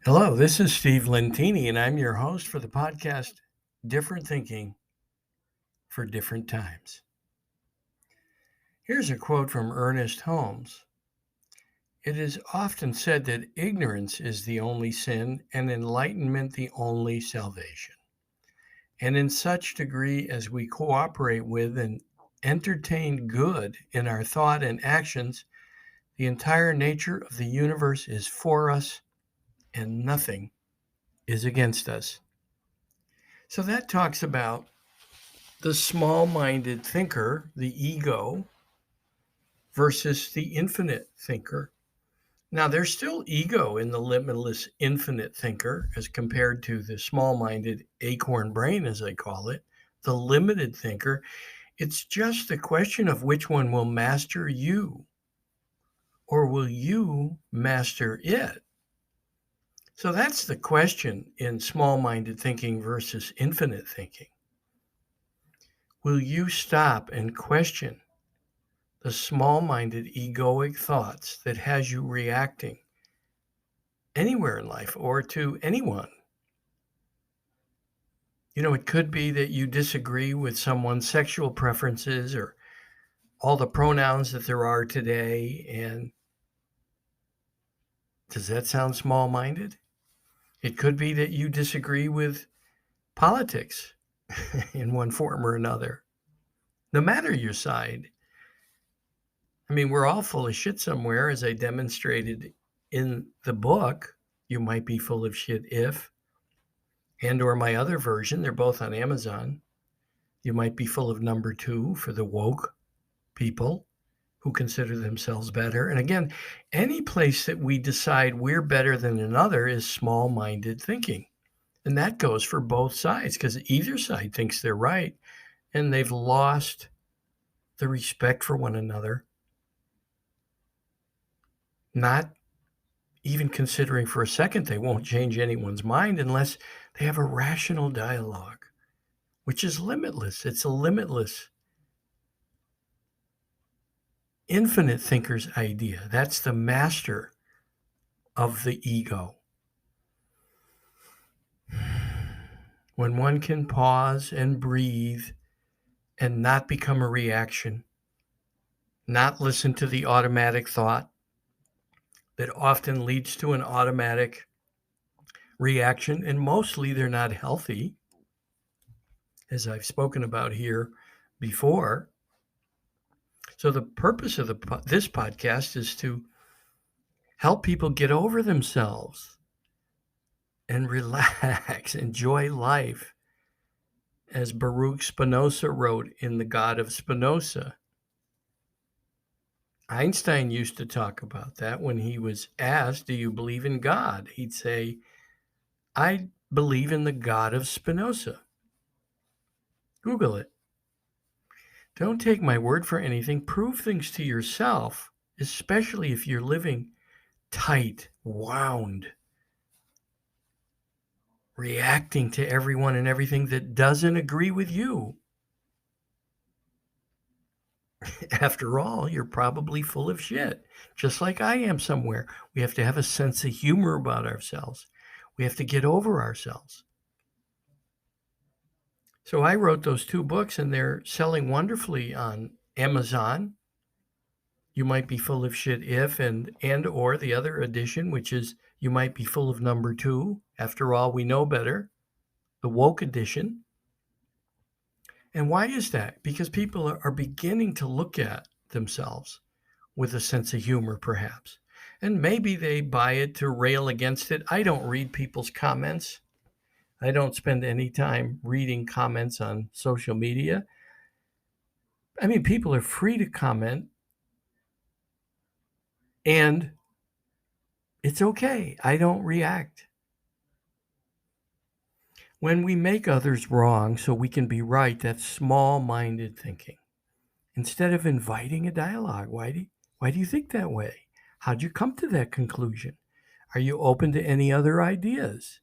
Hello, this is Steve Lentini, and I'm your host for the podcast Different Thinking for Different Times. Here's a quote from Ernest Holmes. It is often said that ignorance is the only sin and enlightenment the only salvation. And in such degree as we cooperate with and entertain good in our thought and actions, the entire nature of the universe is for us and nothing is against us. So that talks about the small-minded thinker, the ego, versus the infinite thinker. Now, there's still ego in the limitless infinite thinker as compared to the small-minded acorn brain, as I call it, the limited thinker. It's just a question of which one will master you, or will you master it? So that's the question in small-minded thinking versus infinite thinking. Will you stop and question the small-minded egoic thoughts that has you reacting anywhere in life or to anyone? It could be that you disagree with someone's sexual preferences or all the pronouns that there are today. And does that sound small-minded? It could be that you disagree with politics in one form or another. No matter your side, we're all full of shit somewhere, as I demonstrated in the book. You might be full of shit if, and or my other version, they're both on Amazon. You might be full of number 2 for the woke people who consider themselves better. And again, any place that we decide we're better than another is small-minded thinking. And that goes for both sides, because either side thinks they're right and they've lost the respect for one another, not even considering for a second they won't change anyone's mind unless they have a rational dialogue, which is limitless. It's a limitless, infinite thinker's idea. That's the master of the ego. When one can pause and breathe and not become a reaction, not listen to the automatic thought that often leads to an automatic reaction, and mostly they're not healthy, as I've spoken about here before. So the purpose of this podcast is to help people get over themselves and relax, enjoy life. As Baruch Spinoza wrote in The God of Spinoza. Einstein used to talk about that when he was asked, do you believe in God? He'd say, I believe in the God of Spinoza. Google it. Don't take my word for anything. Prove things to yourself, especially if you're living tight, wound, reacting to everyone and everything that doesn't agree with you. After all, you're probably full of shit, just like I am somewhere. We have to have a sense of humor about ourselves. We have to get over ourselves. So I wrote those 2 books, and they're selling wonderfully on Amazon. You might be full of shit if, and or the other edition, which is you might be full of number 2. After all, we know better. The woke edition. And why is that? Because people are beginning to look at themselves with a sense of humor, perhaps. And maybe they buy it to rail against it. I don't read people's comments. I don't spend any time reading comments on social media. People are free to comment, and it's okay. I don't react. When we make others wrong so we can be right, that's small-minded thinking. Instead of inviting a dialogue, why do you think that way? How'd you come to that conclusion? Are you open to any other ideas?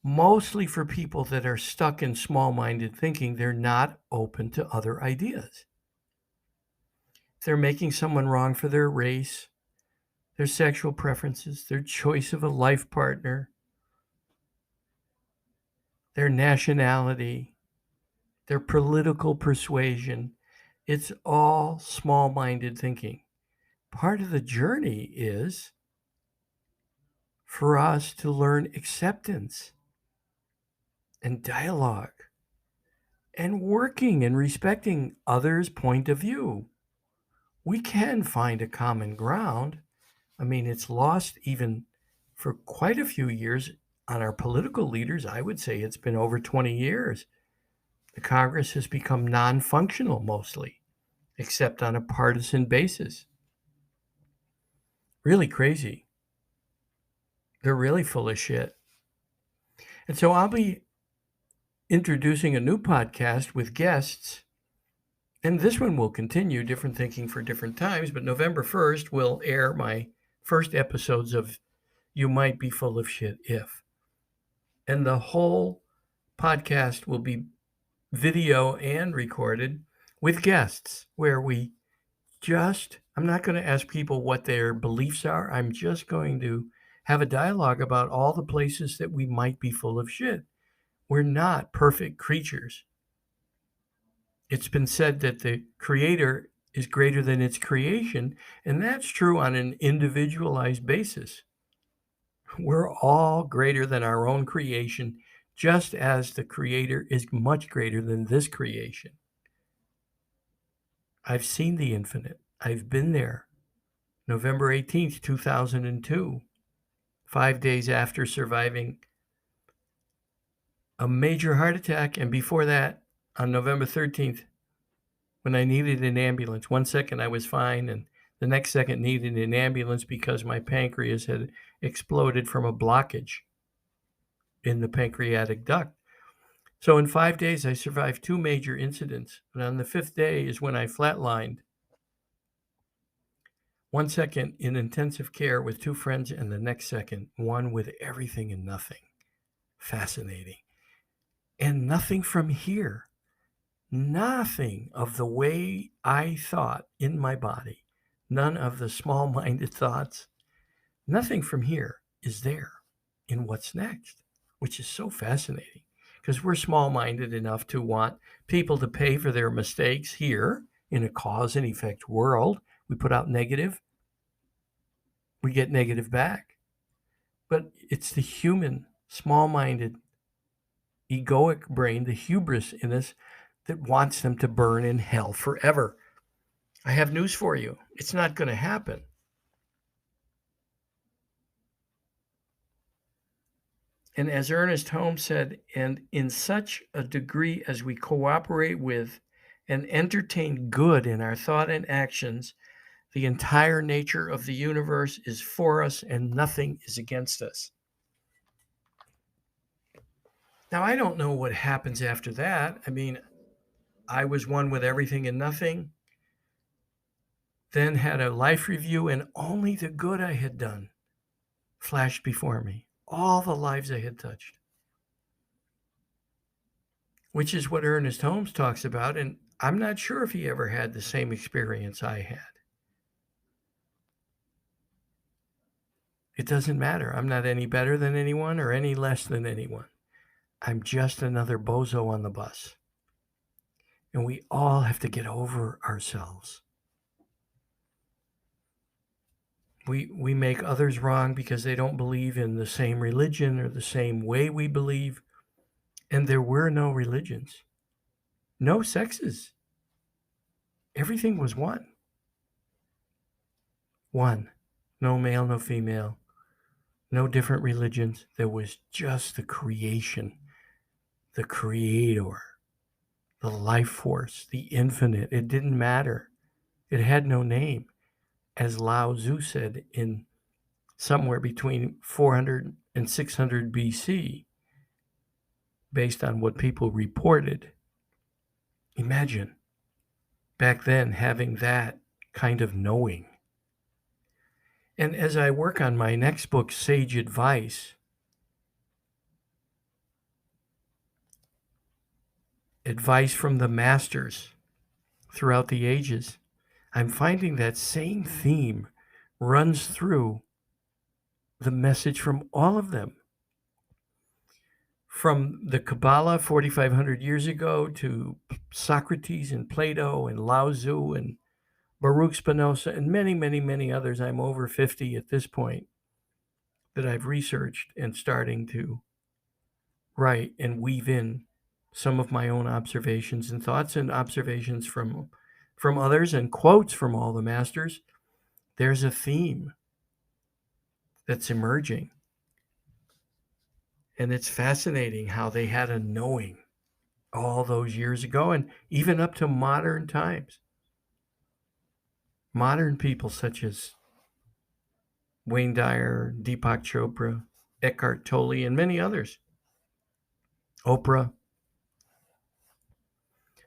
Mostly for people that are stuck in small-minded thinking, they're not open to other ideas. If they're making someone wrong for their race, their sexual preferences, their choice of a life partner, their nationality, their political persuasion. It's all small-minded thinking. Part of the journey is for us to learn acceptance and dialogue and working and respecting others' point of view. We can find a common ground. I mean, it's lost even for quite a few years on our political leaders. I would say it's been over 20 years. The Congress has become non-functional mostly, except on a partisan basis. Really crazy. They're really full of shit. And so I'll be introducing a new podcast with guests, and this one will continue Different Thinking for Different Times, but November 1st will air my first episodes of You Might Be Full of Shit If. And the whole podcast will be video and recorded with guests where I'm not going to ask people what their beliefs are. I'm just going to have a dialogue about all the places that we might be full of shit. We're not perfect creatures. It's been said that the creator is greater than its creation, and that's true on an individualized basis. We're all greater than our own creation, just as the creator is much greater than this creation. I've seen the infinite. I've been there. November 18th, 2002, 5 days after surviving a major heart attack, and before that, on November 13th, when I needed an ambulance. 1 second I was fine, and the next second needed an ambulance because my pancreas had exploded from a blockage in the pancreatic duct. So in 5 days, I survived 2 major incidents. And on the 5th day is when I flatlined. 1 second in intensive care with 2 friends, and the next second, one with everything and nothing. Fascinating. And nothing from here. Nothing of the way I thought in my body. None of the small-minded thoughts. Nothing from here is there in what's next, which is so fascinating because we're small-minded enough to want people to pay for their mistakes here in a cause and effect world. We put out negative, we get negative back. But it's the human, small-minded, egoic brain, the hubris in us that wants them to burn in hell forever. I have news for you. It's not going to happen. And as Ernest Holmes said, and in such a degree as we cooperate with and entertain good in our thought and actions, the entire nature of the universe is for us and nothing is against us. Now, I don't know what happens after that. I mean, I was one with everything and nothing, then had a life review, and only the good I had done flashed before me. All the lives I had touched. Which is what Ernest Holmes talks about, and I'm not sure if he ever had the same experience I had. It doesn't matter. I'm not any better than anyone or any less than anyone. I'm just another bozo on the bus. And we all have to get over ourselves. We make others wrong because they don't believe in the same religion or the same way we believe. And there were no religions, no sexes. Everything was one. One. No male, no female, no different religions. There was just the creation, the creator, the life force, the infinite. It didn't matter. It had no name. As Lao Tzu said in somewhere between 400 and 600 BC, based on what people reported. Imagine back then having that kind of knowing. And as I work on my next book, Sage Advice, advice from the masters throughout the ages, I'm finding that same theme runs through the message from all of them. From the Kabbalah 4,500 years ago to Socrates and Plato and Lao Tzu and Baruch Spinoza and many, many, many others. I'm over 50 at this point that I've researched and starting to write and weave in some of my own observations and thoughts and observations from others and quotes from all the masters. There's a theme that's emerging. And it's fascinating how they had a knowing all those years ago and even up to modern times. Modern people such as Wayne Dyer, Deepak Chopra, Eckhart Tolle, and many others. Oprah.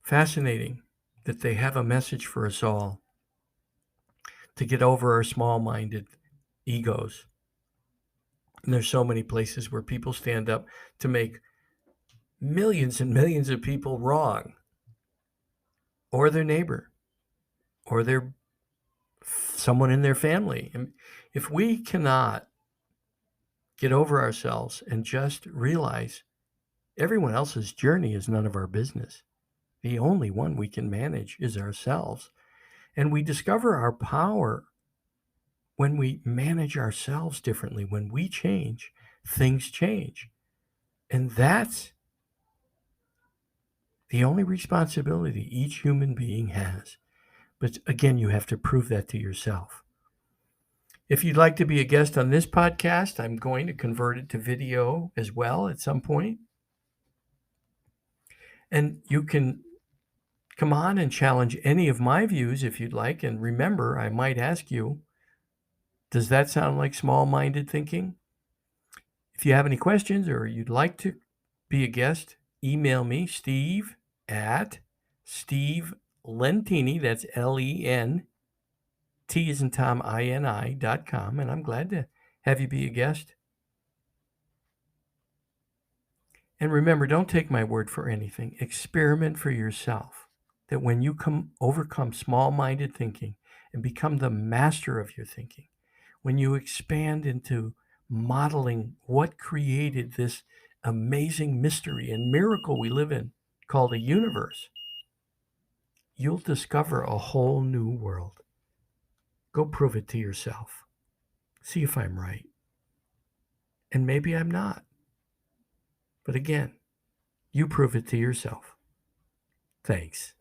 Fascinating that they have a message for us all to get over our small-minded egos. And there's so many places where people stand up to make millions and millions of people wrong, or their neighbor, or someone in their family. And if we cannot get over ourselves and just realize everyone else's journey is none of our business, the only one we can manage is ourselves. And we discover our power when we manage ourselves differently. When we change, things change. And that's the only responsibility each human being has. But again, you have to prove that to yourself. If you'd like to be a guest on this podcast, I'm going to convert it to video as well at some point. And you can come on and challenge any of my views if you'd like. And remember, I might ask you, does that sound like small-minded thinking? If you have any questions or you'd like to be a guest, email me, Steve at SteveLentini, that's LEN, T as in Tom, INI.com, and I'm glad to have you be a guest. And remember, don't take my word for anything. Experiment for yourself. That when you overcome small-minded thinking and become the master of your thinking, when you expand into modeling what created this amazing mystery and miracle we live in called a universe, you'll discover a whole new world. Go prove it to yourself. See if I'm right. And maybe I'm not. But again, you prove it to yourself. Thanks.